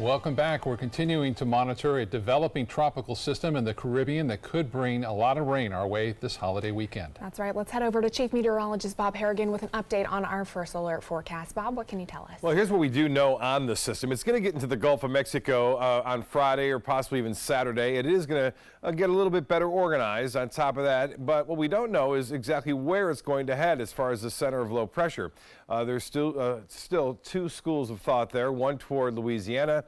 Welcome back. We're continuing to monitor a developing tropical system in the Caribbean that could bring a lot of rain our way this holiday weekend. That's right. Let's head over to Chief Meteorologist Bob Harrigan with an update on our first alert forecast. Bob, what can you tell us? Well, here's what we do know on the system. It's going to get into the Gulf of Mexico on Friday or possibly even Saturday. It is going to get a little bit better organized on top of that. But what we don't know is exactly where it's going to head as far as the center of low pressure. There's still two schools of thought there, one toward Louisiana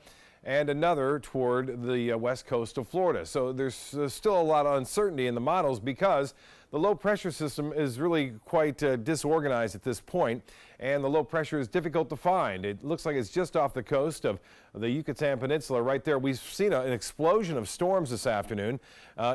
and another toward the west coast of Florida. So there's still a lot of uncertainty in the models because the low pressure system is really quite disorganized at this point, and the low pressure is difficult to find. It looks like it's just off the coast of the Yucatan Peninsula right there. We've seen an explosion of storms this afternoon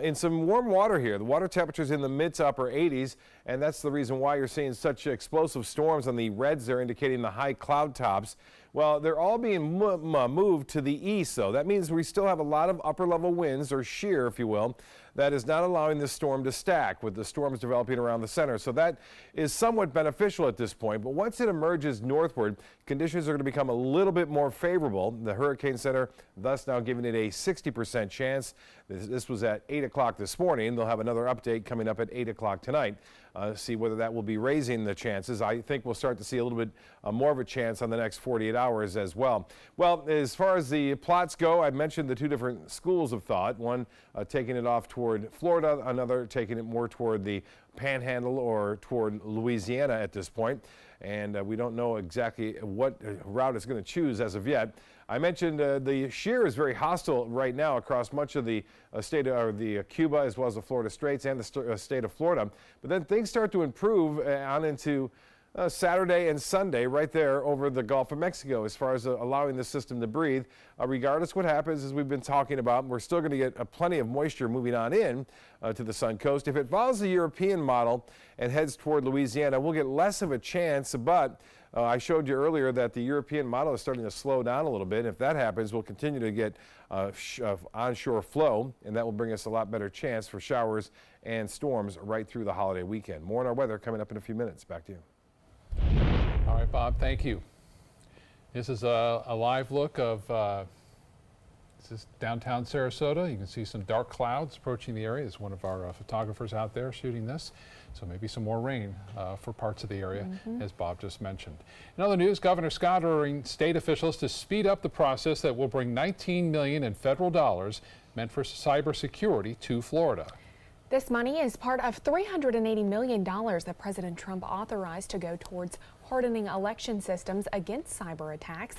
in some warm water here. The water temperature is in the mid to upper 80s, and that's the reason why you're seeing such explosive storms on the reds there, indicating the high cloud tops. Well, they're all being moved to the east, though. That means we still have a lot of upper-level winds, or shear, if you will, that is not allowing the storm to stack with the storms developing around the center. So that is somewhat beneficial at this point. But once it emerges northward, conditions are going to become a little bit more favorable. The Hurricane Center thus now giving it a 60% chance. This was at 8 o'clock this morning. They'll have another update coming up at 8 o'clock tonight. See whether that will be raising the chances. I think we'll start to see a little bit more of a chance on the next 48 hours as well. Well, as far as the plots go, I mentioned the two different schools of thought. One taking it off toward Florida, another taking it more toward the Panhandle or toward Louisiana at this point. And we don't know exactly what route it's going to choose as of yet. I mentioned the shear is very hostile right now across much of the state of Cuba as well as the Florida Straits and the state of Florida. But then things start to improve on into Saturday and Sunday right there over the Gulf of Mexico as far as allowing the system to breathe. Regardless what happens, as we've been talking about, we're still going to get plenty of moisture moving on in to the Sun Coast. If it follows the European model and heads toward Louisiana, we'll get less of a chance, but I showed you earlier that the European model is starting to slow down a little bit. If that happens, we'll continue to get onshore flow, and that will bring us a lot better chance for showers and storms right through the holiday weekend. More on our weather coming up in a few minutes. Back to you. All right, Bob, thank you. This is a live look of this is downtown Sarasota. You can see some dark clouds approaching the area. There's one of our photographers out there shooting this. So maybe some more rain for parts of the area, as Bob just mentioned. In other news, Governor Scott ordering state officials to speed up the process that will bring $19 million in federal dollars meant for cybersecurity to Florida. This money is part of $380 million that President Trump authorized to go towards hardening election systems against cyber attacks.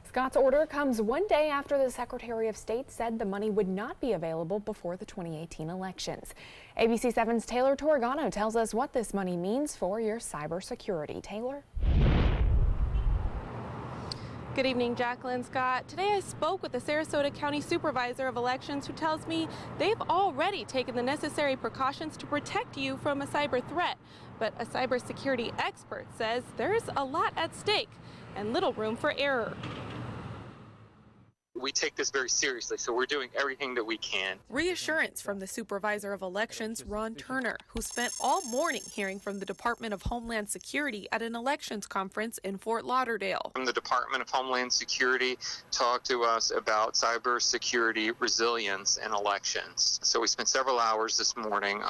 Scott's order comes one day after the Secretary of State said the money would not be available before the 2018 elections. ABC 7's Taylor Torregano tells us what this money means for your cybersecurity. Taylor? Good evening, Jacqueline. Scott. Today I spoke with the Sarasota County Supervisor of Elections who tells me they've already taken the necessary precautions to protect you from a cyber threat. But a cybersecurity expert says there's a lot at stake and little room for error. We take this very seriously, so we're doing everything that we can. Reassurance from the Supervisor of Elections, Ron Turner, who spent all morning hearing from the Department of Homeland Security at an elections conference in Fort Lauderdale. From the Department of Homeland Security talked to us about cybersecurity resilience in elections. So we spent several hours this morning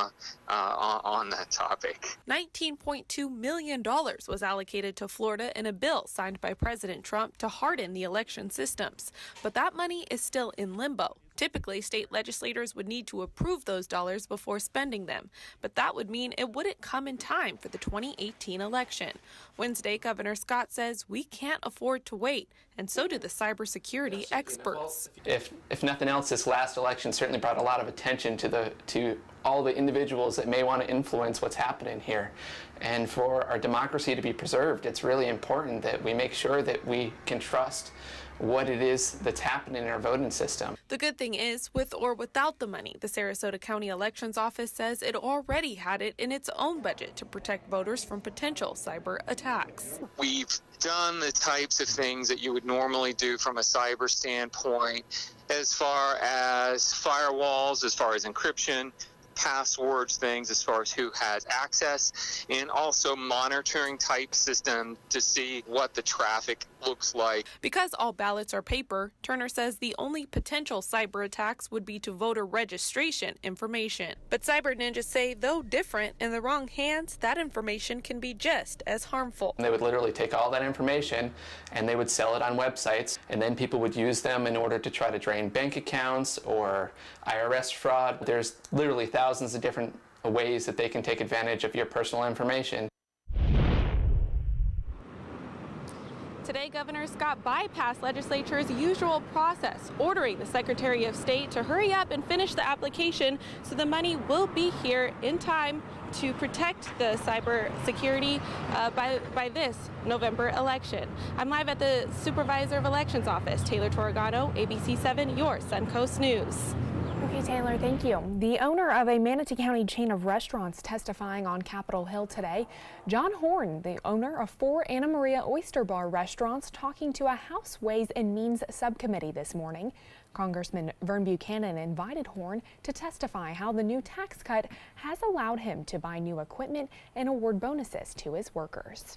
on that topic. $19.2 million was allocated to Florida in a bill signed by President Trump to harden the election systems. But that money is still in limbo. Typically, state legislators would need to approve those dollars before spending them, but that would mean it wouldn't come in time for the 2018 election. Wednesday, Governor Scott says we can't afford to wait, and so do the cybersecurity experts. If nothing else, this last election certainly brought a lot of attention to all the individuals that may want to influence what's happening here. And for our democracy to be preserved, it's really important that we make sure that we can trust what it is that's happening in our voting system. The good thing is, with or without the money, the Sarasota County Elections Office says it already had it in its own budget to protect voters from potential cyber attacks. We've done the types of things that you would normally do from a cyber standpoint, as far as firewalls, as far as encryption, passwords things as far as who has access, and also monitoring type system to see what the traffic looks like. Because all ballots are paper, Turner says the only potential cyber attacks would be to voter registration information. But cyber ninjas say, though different, in the wrong hands, that information can be just as harmful. They would literally take all that information and they would sell it on websites, and then people would use them in order to try to drain bank accounts or IRS fraud. There's literally thousands of different ways that they can take advantage of your personal information. Today, Governor Scott bypassed legislature's usual process, ordering the Secretary of State to hurry up and finish the application so the money will be here in time to protect the cyber security by this November election. I'm live at the Supervisor of Elections office. Taylor Torregano, ABC 7, your Suncoast News. Okay, Taylor, thank you. The owner of a Manatee County chain of restaurants testifying on Capitol Hill today. John Horn, the owner of 4 Anna Maria Oyster Bar restaurants, talking to a House Ways and Means subcommittee this morning. Congressman Vern Buchanan invited Horn to testify how the new tax cut has allowed him to buy new equipment and award bonuses to his workers.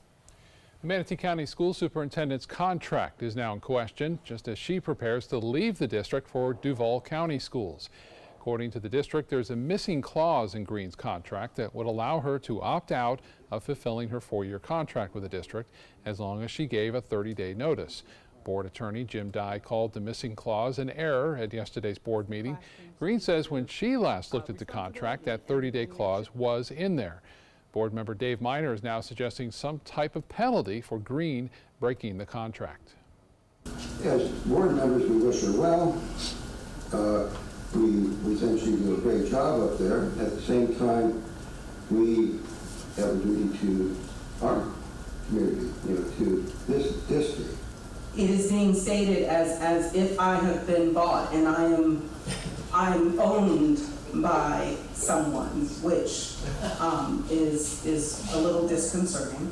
The Manatee County School Superintendent's contract is now in question, just as she prepares to leave the district for Duval County Schools. According to the district, there's a missing clause in Green's contract that would allow her to opt out of fulfilling her 4-year contract with the district as long as she gave a 30-day notice. Board attorney Jim Dye called the missing clause an error at yesterday's board meeting. Green says when she last looked at the contract, that 30-day clause was in there. Board member Dave Miner is now suggesting some type of penalty for Green breaking the contract. As board members, we wish her well. We think she did a great job up there. At the same time, we have a duty to our community, to this district. It is being stated as if I have been bought and I'm owned by someone, which is a little disconcerting.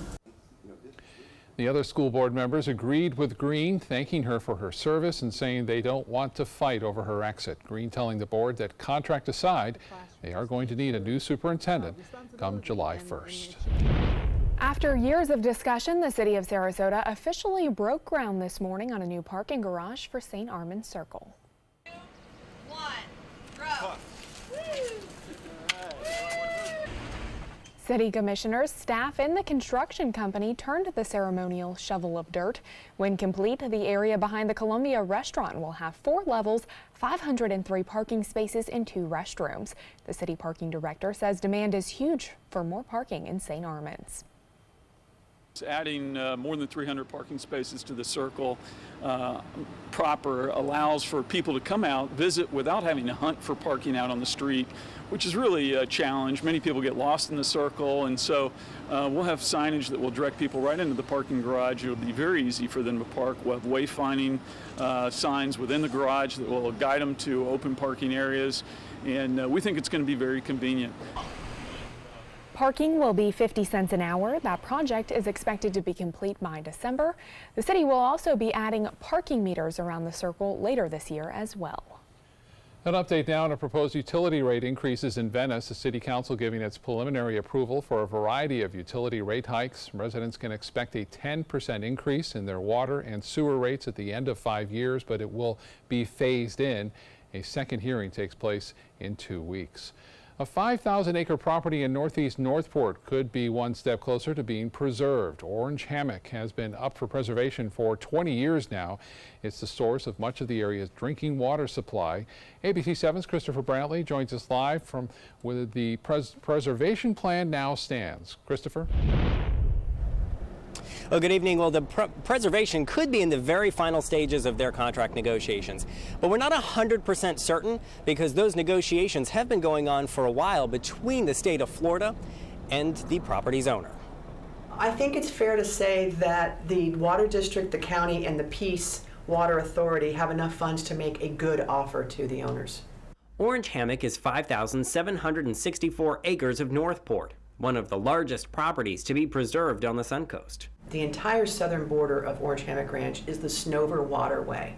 The other school board members agreed with Green, thanking her for her service and saying they don't want to fight over her exit. Green telling the board that contract aside, they are going to need a new superintendent come July 1st. After years of discussion, the city of Sarasota officially broke ground this morning on a new parking garage for St. Armand Circle. 2, 1, go! City commissioners, staff, and the construction company turned the ceremonial shovel of dirt. When complete, the area behind the Columbia restaurant will have 4 levels, 503 parking spaces, and 2 restrooms. The city parking director says demand is huge for more parking in St. Armands. Adding more than 300 parking spaces to the circle proper allows for people to come out, visit without having to hunt for parking out on the street, which is really a challenge. Many people get lost in the circle, and so we'll have signage that will direct people right into the parking garage. It'll be very easy for them to park. We'll have wayfinding signs within the garage that will guide them to open parking areas, and we think it's going to be very convenient. Parking will be 50 cents an hour. That project is expected to be complete by December. The city will also be adding parking meters around the circle later this year as well. An update now on a proposed utility rate increases in Venice. The city council giving its preliminary approval for a variety of utility rate hikes. Residents can expect a 10% increase in their water and sewer rates at the end of 5 years, but it will be phased in. A second hearing takes place in 2 weeks. A 5,000-acre property in northeast Northport could be one step closer to being preserved. Orange Hammock has been up for preservation for 20 years now. It's the source of much of the area's drinking water supply. ABC 7's Christopher Brantley joins us live from where the preservation plan now stands. Christopher? Well, good evening. Well, the preservation could be in the very final stages of their contract negotiations, but we're not 100% certain because those negotiations have been going on for a while between the state of Florida and the property's owner. I think it's fair to say that the Water District, the county, and the Peace Water Authority have enough funds to make a good offer to the owners. Orange Hammock is 5,764 acres of Northport, one of the largest properties to be preserved on the Suncoast. The entire southern border of Orange Hammock Ranch is the Snover Waterway,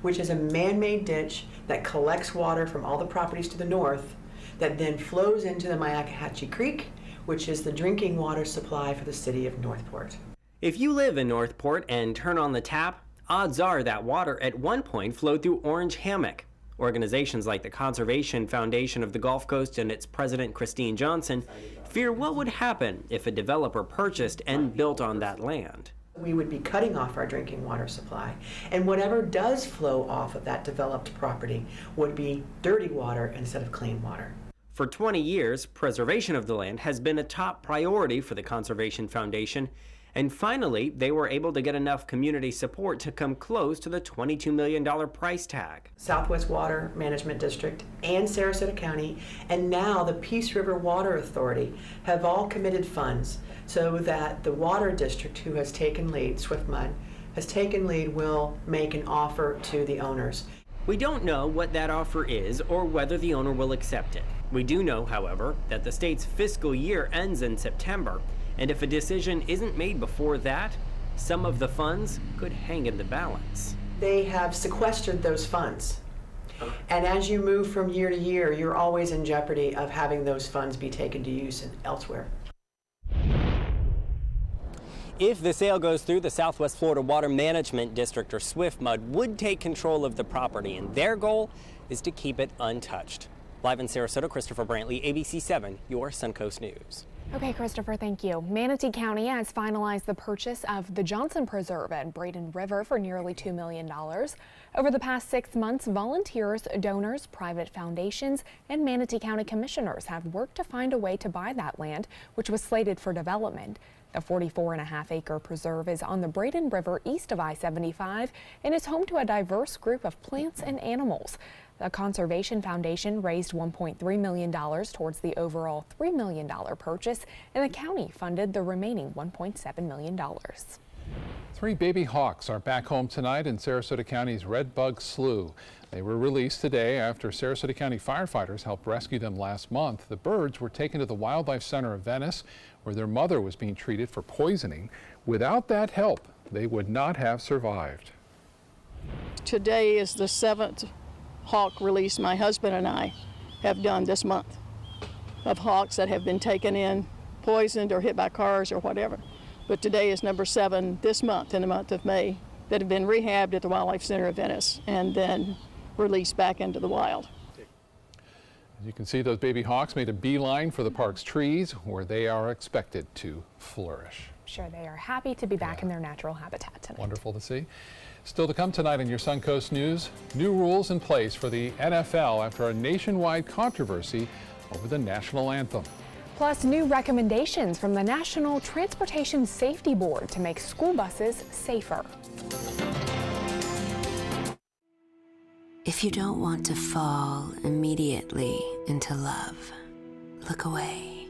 which is a man-made ditch that collects water from all the properties to the north that then flows into the Myakkahatchee Creek, which is the drinking water supply for the city of Northport. If you live in Northport and turn on the tap, odds are that water at one point flowed through Orange Hammock. Organizations like the Conservation Foundation of the Gulf Coast and its president, Christine Johnson, fear what would happen if a developer purchased and built on that land. We would be cutting off our drinking water supply, and whatever does flow off of that developed property would be dirty water instead of clean water. For 20 years, preservation of the land has been a top priority for the Conservation Foundation, and finally, they were able to get enough community support to come close to the $22 million price tag. Southwest Water Management District and Sarasota County, and now the Peace River Water Authority have all committed funds so that the Water District, who has taken lead, SwiftMud, has taken lead, will make an offer to the owners. We don't know what that offer is or whether the owner will accept it. We do know, however, that the state's fiscal year ends in September, and if a decision isn't made before that, some of the funds could hang in the balance. They have sequestered those funds. And as you move from year to year, you're always in jeopardy of having those funds be taken to use elsewhere. If the sale goes through, the Southwest Florida Water Management District, or SwiftMud, would take control of the property, and their goal is to keep it untouched. Live in Sarasota, Christopher Brantley, ABC 7, your Suncoast News. Okay, Christopher, thank you. Manatee County has finalized the purchase of the Johnson Preserve at Braden River for nearly $2 million. Over the past 6 months, volunteers, donors, private foundations, and Manatee County commissioners have worked to find a way to buy that land, which was slated for development. The 44.5-acre preserve is on the Braden River east of I-75 and is home to a diverse group of plants and animals. The Conservation Foundation raised $1.3 million towards the overall $3 million purchase, and the county funded the remaining $1.7 million. 3 baby hawks are back home tonight in Sarasota County's Red Bug Slough. They were released today after Sarasota County firefighters helped rescue them last month. The birds were taken to the Wildlife Center of Venice, where their mother was being treated for poisoning. Without that help, they would not have survived. Today is the 7th hawk release my husband and I have done this month, of hawks that have been taken in, poisoned or hit by cars or whatever. But today is number 7 this month, in the month of May, that have been rehabbed at the Wildlife Center of Venice and then released back into the wild. As you can see, those baby hawks made a beeline for the park's trees, where they are expected to flourish. I'm sure they are happy to be back in their natural habitat tonight. Wonderful to see. Still to come tonight on your Suncoast News, new rules in place for the NFL after a nationwide controversy over the national anthem. Plus, new recommendations from the National Transportation Safety Board to make school buses safer. If you don't want to fall immediately into love, look away.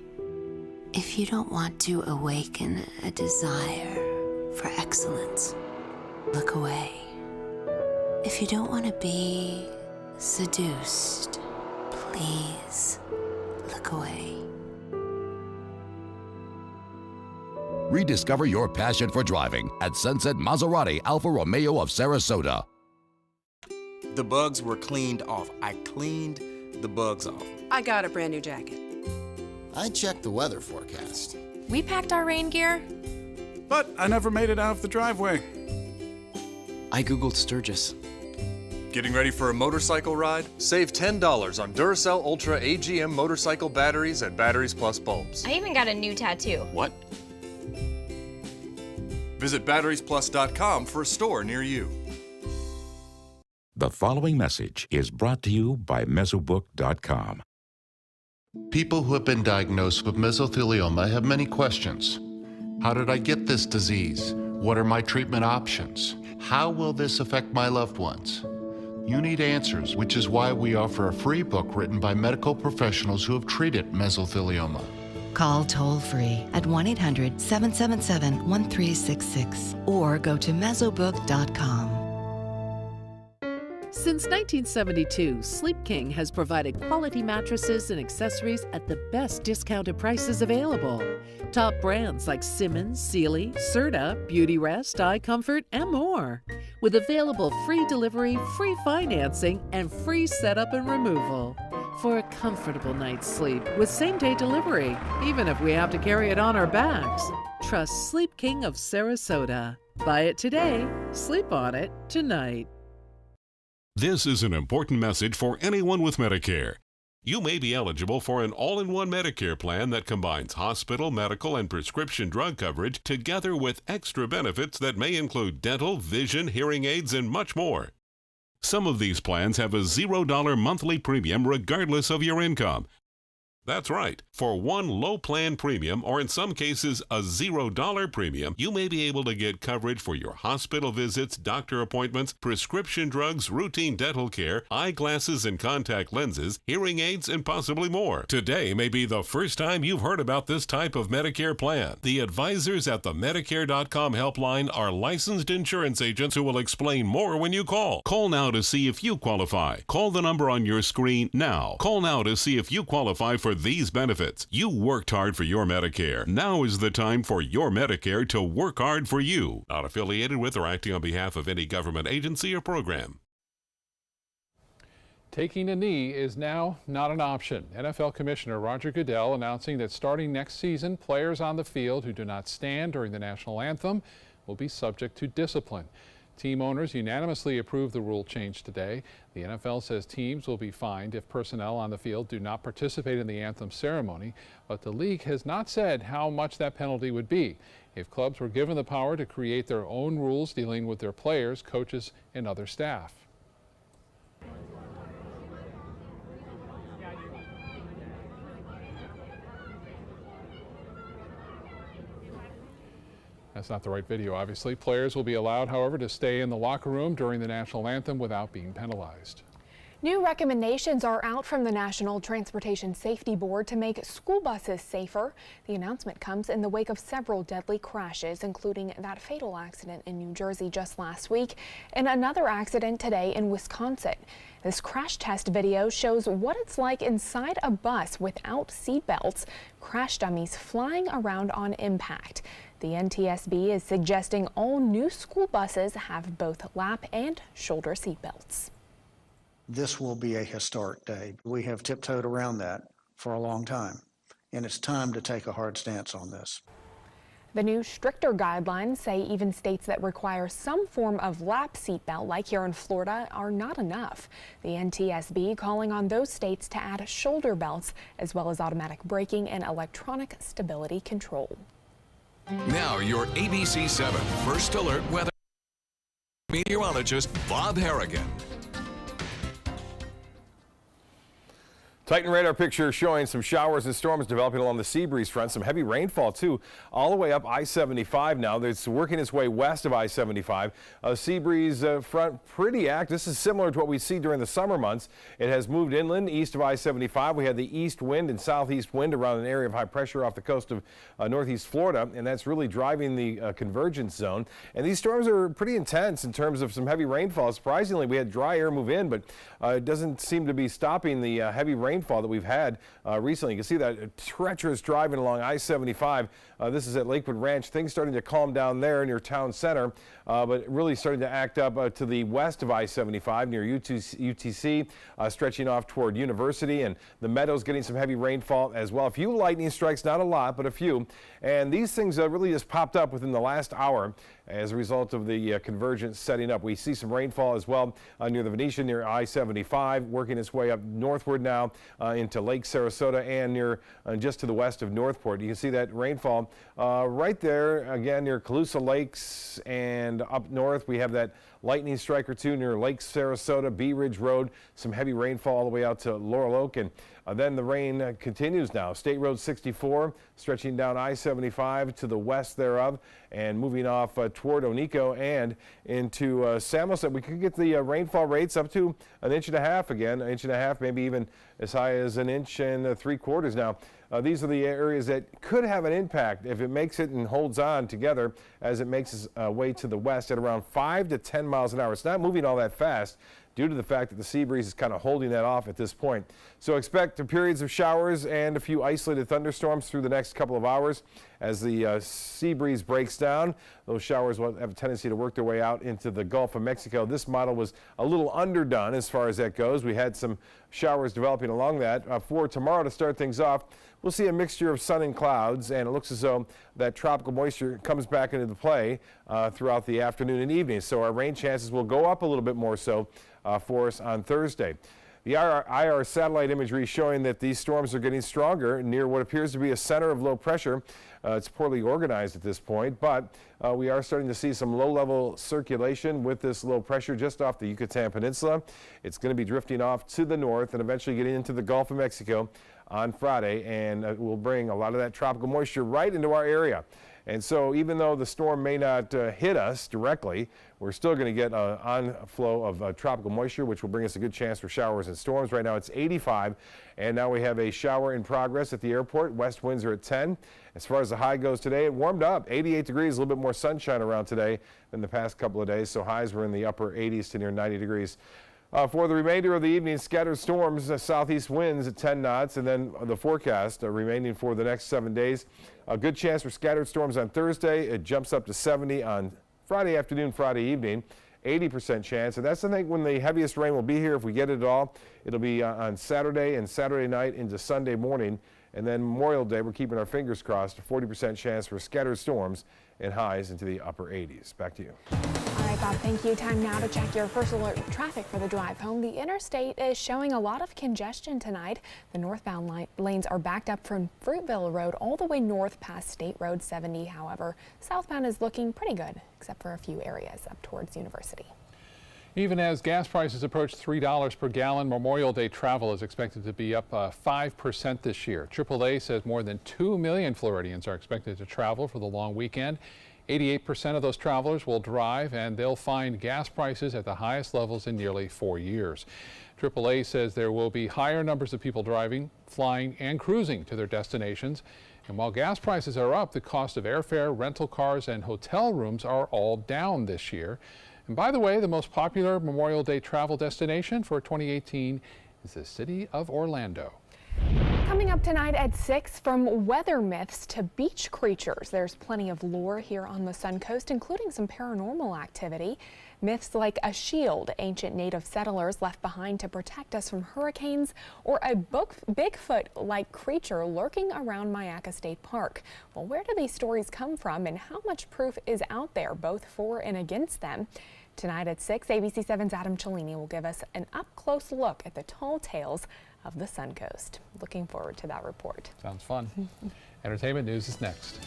If you don't want to awaken a desire for excellence, look away. If you don't want to be seduced, please look away. Rediscover your passion for driving at Sunset Maserati Alfa Romeo of Sarasota. The bugs were cleaned off. I cleaned the bugs off. I got a brand new jacket. I checked the weather forecast. We packed our rain gear. But I never made it out of the driveway. I Googled Sturgis. Getting ready for a motorcycle ride? Save $10 on Duracell Ultra AGM motorcycle batteries at Batteries Plus bulbs. I even got a new tattoo. What? Visit batteriesplus.com for a store near you. The following message is brought to you by Mesobook.com. People who have been diagnosed with mesothelioma have many questions. How did I get this disease? What are my treatment options? How will this affect my loved ones? You need answers, which is why we offer a free book written by medical professionals who have treated mesothelioma. Call toll-free at 1-800-777-1366 or go to mesobook.com. Since 1972, Sleep King has provided quality mattresses and accessories at the best discounted prices available. Top brands like Simmons, Sealy, Serta, Beautyrest, iComfort, and more. With available free delivery, free financing, and free setup and removal. for a comfortable night's sleep with same-day delivery, even if we have to carry it on our backs. Trust Sleep King of Sarasota. Buy it today, sleep on it tonight. This is an important message for anyone with Medicare. You may be eligible for an all-in-one Medicare plan that combines hospital, medical, and prescription drug coverage together with extra benefits that may include dental, vision, hearing aids, and much more. Some of these plans have a $0 monthly premium regardless of your income. That's right. For one low plan premium, or in some cases a $0 premium, you may be able to get coverage for your hospital visits, doctor appointments, prescription drugs, routine dental care, eyeglasses and contact lenses, hearing aids, and possibly more. Today may be the first time you've heard about this type of Medicare plan. The advisors at the Medicare.com helpline are licensed insurance agents who will explain more when you call. Call now to see if you qualify. Call the number on your screen now. Call now to see if you qualify for these benefits. You worked hard for your Medicare. Now is the time for your Medicare to work hard for you. Not affiliated with or acting on behalf of any government agency or program. Taking a knee is now not an option. NFL Commissioner Roger Goodell announcing that starting next season, players on the field who do not stand during the national anthem will be subject to discipline. Team owners unanimously approved the rule change today. The NFL says teams will be fined if personnel on the field do not participate in the anthem ceremony, but the league has not said how much that penalty would be. If clubs were given the power to create their own rules dealing with their players, coaches, and other staff. That's not the right video, obviously. Players will be allowed, however, to stay in the locker room during the national anthem without being penalized. New recommendations are out from the National Transportation Safety Board to make school buses safer. The announcement comes in the wake of several deadly crashes, including that fatal accident in New Jersey just last week and another accident today in Wisconsin. This crash test video shows what it's like inside a bus without seatbelts, crash dummies flying around on impact. The NTSB is suggesting all new school buses have both lap and shoulder seatbelts. This will be a historic day. We have tiptoed around that for a long time, and it's time to take a hard stance on this. The new stricter guidelines say even states that require some form of lap seatbelt, like here in Florida, are not enough. The NTSB calling on those states to add shoulder belts, as well as automatic braking and electronic stability control. Now your ABC 7 First Alert weather meteorologist Bob Harrigan. Titan radar picture showing some showers and storms developing along the sea breeze front. Some heavy rainfall, too, all the way up I-75 now. It's working its way west of I-75. Sea breeze front pretty active. This is similar to what we see during the summer months. It has moved inland east of I-75. We had the east wind and southeast wind around an area of high pressure off the coast of northeast Florida, and that's really driving the convergence zone. And these storms are pretty intense in terms of some heavy rainfall. Surprisingly, we had dry air move in, but it doesn't seem to be stopping the heavy rainfall that we've had recently. You can see that treacherous driving along I-75. This is at Lakewood Ranch. Things starting to calm down there near town center, but really starting to act up to the west of I-75 near UTC, stretching off toward University, and the Meadows getting some heavy rainfall as well. A few lightning strikes, not a lot, but a few. And these things really just popped up within the last hour as a result of the convergence setting up. We see some rainfall as well near the Venetian, near I-75, working its way up northward now into Lake Sarasota and near just to the west of Northport. You can see that rainfall right there, again, near Calusa Lakes, and up north we have that lightning strike or two near Lake Sarasota, Bee Ridge Road, some heavy rainfall all the way out to Laurel Oak, and then the rain continues now. State Road 64 stretching down I-75 to the west thereof and moving off toward Onico and into Samoset. We could get the rainfall rates up to 1.5 inches again, 1.5 inches, maybe even as high as 1 3/4 inches now. These are the areas that could have an impact if it makes it and holds on together as it makes its way to the west at around 5 to 10 miles an hour. It's not moving all that fast. due to the fact that the sea breeze is kind of holding that off at this point. So expect periods of showers and a few isolated thunderstorms through the next couple of hours. As the sea breeze breaks down, those showers will have a tendency to work their way out into the Gulf of Mexico. This model was a little underdone as far as that goes. We had some showers developing along that. For tomorrow to start things off, we'll see a mixture of sun and clouds, and it looks as though that tropical moisture comes back into the play throughout the afternoon and evening. So our rain chances will go up a little bit more so for us on Thursday. The IR satellite imagery showing that these storms are getting stronger near what appears to be a center of low pressure. It's poorly organized at this point, but we are starting to see some low-level circulation with this low pressure just off the Yucatan Peninsula. It's going to be drifting off to the north and eventually getting into the Gulf of Mexico on Friday, and it will bring a lot of that tropical moisture right into our area. And so even though the storm may not hit us directly, we're still going to get an onflow of tropical moisture, which will bring us a good chance for showers and storms. Right now it's 85, and now we have a shower in progress at the airport. West winds are at 10. As far as the high goes today, it warmed up. 88 degrees, a little bit more sunshine around today than the past couple of days, so highs were in the upper 80s to near 90 degrees. For the remainder of the evening, scattered storms, southeast winds at 10 knots, and then the forecast remaining for the next 7 days. A good chance for scattered storms on Thursday. It jumps up to 70 on Friday afternoon, Friday evening. 80% chance, and that's I think when the heaviest rain will be here if we get it at all. It'll be on Saturday and Saturday night into Sunday morning, and then Memorial Day we're keeping our fingers crossed. A 40% chance for scattered storms and highs into the upper 80s. Back to you. All right, Bob, thank you. Time now to check your first alert traffic for the drive home. The interstate is showing a lot of congestion tonight. The northbound lanes are backed up from Fruitville Road all the way north past State Road 70. However, southbound is looking pretty good, except for a few areas up towards University. Even as gas prices approach $3 per gallon, Memorial Day travel is expected to be up 5% this year. AAA says more than 2 million Floridians are expected to travel for the long weekend. 88% of those travelers will drive, and they'll find gas prices at the highest levels in nearly 4 years. AAA says there will be higher numbers of people driving, flying, and cruising to their destinations. And while gas prices are up, the cost of airfare, rental cars, and hotel rooms are all down this year. And by the way, the most popular Memorial Day travel destination for 2018 is the city of Orlando. Coming up tonight at 6, from weather myths to beach creatures, there's plenty of lore here on the Suncoast, including some paranormal activity. Myths like a shield ancient native settlers left behind to protect us from hurricanes, or a Bigfoot-like creature lurking around Myakka State Park. Well, where do these stories come from, and how much proof is out there, both for and against them? Tonight at 6, ABC 7's Adam Cellini will give us an up-close look at the tall tales of the Suncoast. Looking forward to that report. Sounds fun. Entertainment news is next.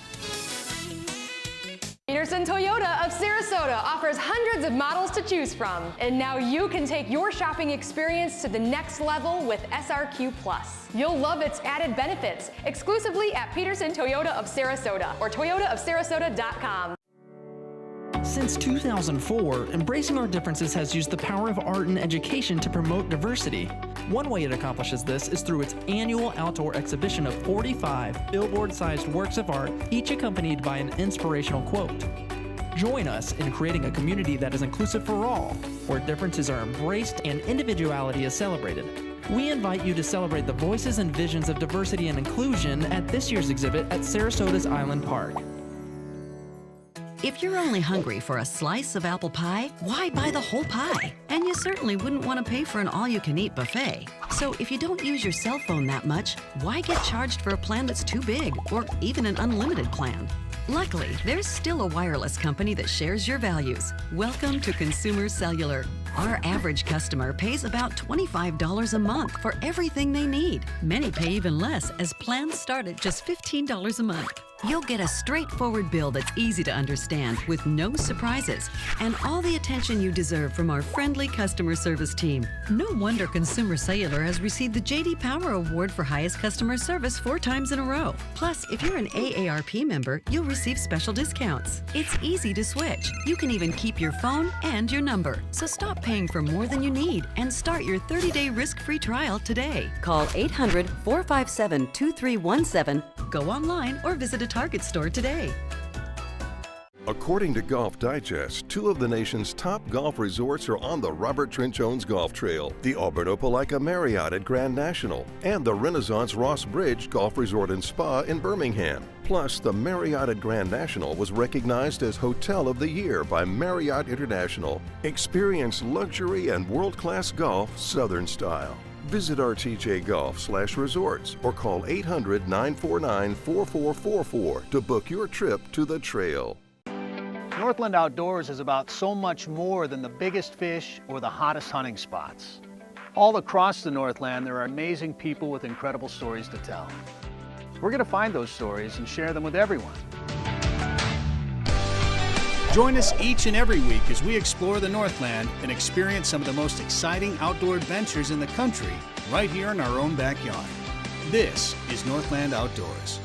Peterson Toyota of Sarasota offers hundreds of models to choose from. And now you can take your shopping experience to the next level with SRQ Plus. You'll love its added benefits exclusively at Peterson Toyota of Sarasota or toyotaofsarasota.com. Since 2004, Embracing Our Differences has used the power of art and education to promote diversity. One way it accomplishes this is through its annual outdoor exhibition of 45 billboard-sized works of art, each accompanied by an inspirational quote. Join us in creating a community that is inclusive for all, where differences are embraced and individuality is celebrated. We invite you to celebrate the voices and visions of diversity and inclusion at this year's exhibit at Sarasota's Island Park. If you're only hungry for a slice of apple pie, why buy the whole pie? And you certainly wouldn't want to pay for an all-you-can-eat buffet. So if you don't use your cell phone that much, why get charged for a plan that's too big, or even an unlimited plan? Luckily, there's still a wireless company that shares your values. Welcome to Consumer Cellular. Our average customer pays about $25 a month for everything they need. Many pay even less, as plans start at just $15 a month. You'll get a straightforward bill that's easy to understand with no surprises and all the attention you deserve from our friendly customer service team. No wonder Consumer Cellular has received the J.D. Power Award for highest customer service 4 times in a row. Plus, if you're an AARP member, you'll receive special discounts. It's easy to switch. You can even keep your phone and your number. So stop paying for more than you need and start your 30-day risk-free trial today. Call 800-457-2317, go online, or visit a Target store today. According to Golf Digest, 2 of the nation's top golf resorts are on the Robert Trent Jones Golf Trail, the Albert Opelika Marriott at Grand National, and the Renaissance Ross Bridge Golf Resort and Spa in Birmingham. Plus, the Marriott at Grand National was recognized as Hotel of the Year by Marriott International. Experience luxury and world-class golf Southern style. Visit RTJ Golf/resorts or call 800-949-4444 to book your trip to the trail. Northland Outdoors is about so much more than the biggest fish or the hottest hunting spots. All across the Northland, there are amazing people with incredible stories to tell. We're going to find those stories and share them with everyone. Join us each and every week as we explore the Northland and experience some of the most exciting outdoor adventures in the country right here in our own backyard. This is Northland Outdoors.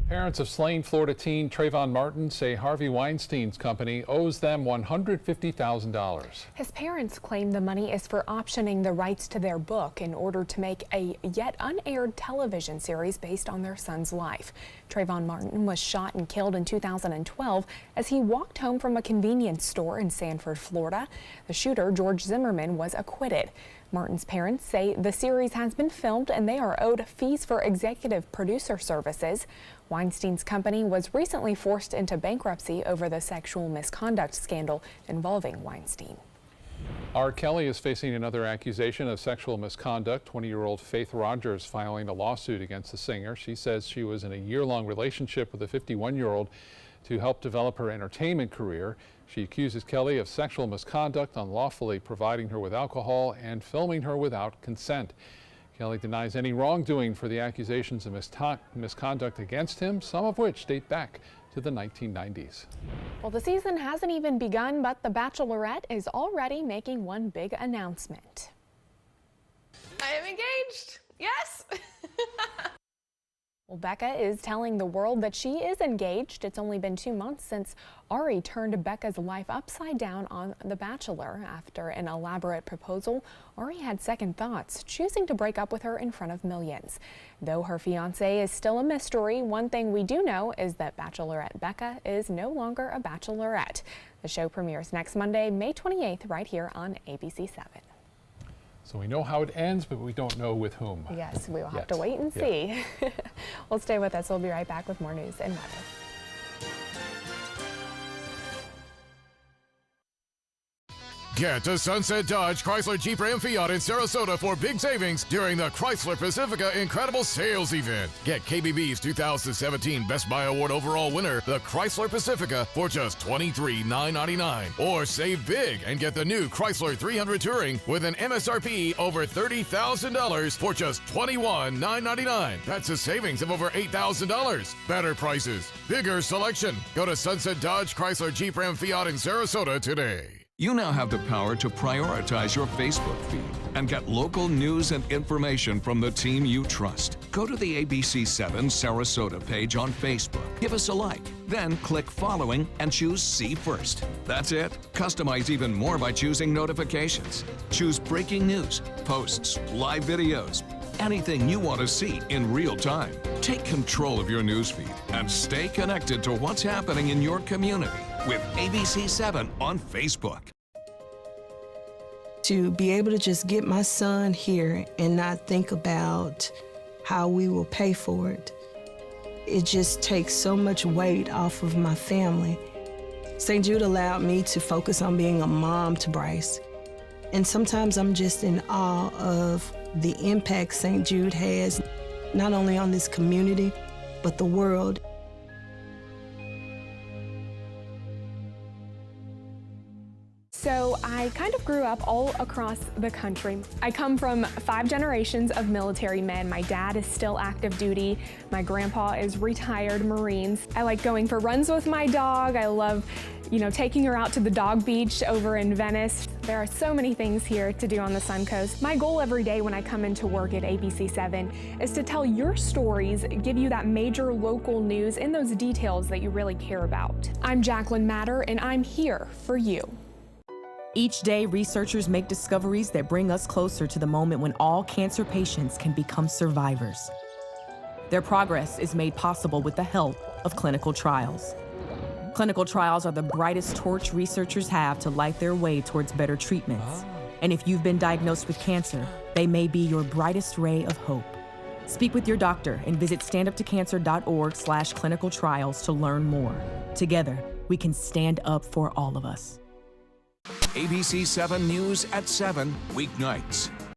Parents of slain Florida teen Trayvon Martin say Harvey Weinstein's company owes them $150,000. His parents claim the money is for optioning the rights to their book in order to make a yet unaired television series based on their son's life. Trayvon Martin was shot and killed in 2012 as he walked home from a convenience store in Sanford, Florida. The shooter, George Zimmerman, was acquitted. Martin's parents say the series has been filmed and they are owed fees for executive producer services. Weinstein's company was recently forced into bankruptcy over the sexual misconduct scandal involving Weinstein. R. Kelly is facing another accusation of sexual misconduct. 20-year-old Faith Rogers filing a lawsuit against the singer. She says she was in a year-long relationship with a 51-year-old to help develop her entertainment career. She accuses Kelly of sexual misconduct, unlawfully providing her with alcohol and filming her without consent. Kelly denies any wrongdoing for the accusations of misconduct against him, some of which date back to the 1990s. Well, the season hasn't even begun, but The Bachelorette is already making one big announcement. I am engaged. Yes. Well, Becca is telling the world that she is engaged. It's only been 2 months since Ari turned Becca's life upside down on The Bachelor. After an elaborate proposal, Ari had second thoughts, choosing to break up with her in front of millions. Though her fiancé is still a mystery, one thing we do know is that Bachelorette Becca is no longer a bachelorette. The show premieres next Monday, May 28th, right here on ABC 7. So we know how it ends, but we don't know with whom. Yes, we will have to wait and see. Well, stay with us. We'll be right back with more news and weather. Get to Sunset Dodge, Chrysler, Jeep, Ram, Fiat in Sarasota for big savings during the Chrysler Pacifica Incredible Sales Event. Get KBB's 2017 Best Buy Award overall winner, the Chrysler Pacifica, for just $23,999. Or save big and get the new Chrysler 300 Touring with an MSRP over $30,000 for just $21,999. That's a savings of over $8,000. Better prices, bigger selection. Go to Sunset Dodge, Chrysler, Jeep, Ram, Fiat in Sarasota today. You now have the power to prioritize your Facebook feed and get local news and information from the team you trust. Go to the ABC7 Sarasota page on Facebook. Give us a like, then click following and choose See First. That's it. Customize even more by choosing notifications. Choose breaking news, posts, live videos, anything you want to see in real time. Take control of your newsfeed and stay connected to what's happening in your community with ABC7 on Facebook. To be able to just get my son here and not think about how we will pay for it, it just takes so much weight off of my family. St. Jude allowed me to focus on being a mom to Bryce. And sometimes I'm just in awe of the impact St. Jude has, not only on this community, but the world. So I kind of grew up all across the country. I come from 5 generations of military men. My dad is still active duty. My grandpa is retired Marines. I like going for runs with my dog. I love, taking her out to the dog beach over in Venice. There are so many things here to do on the Suncoast. My goal every day when I come into work at ABC7 is to tell your stories, give you that major local news and those details that you really care about. I'm Jacqueline Matter, and I'm here for you. Each day, researchers make discoveries that bring us closer to the moment when all cancer patients can become survivors. Their progress is made possible with the help of clinical trials. Clinical trials are the brightest torch researchers have to light their way towards better treatments. And if you've been diagnosed with cancer, they may be your brightest ray of hope. Speak with your doctor and visit standuptocancer.org/clinical trials to learn more. Together, we can stand up for all of us. ABC 7 News at 7 weeknights.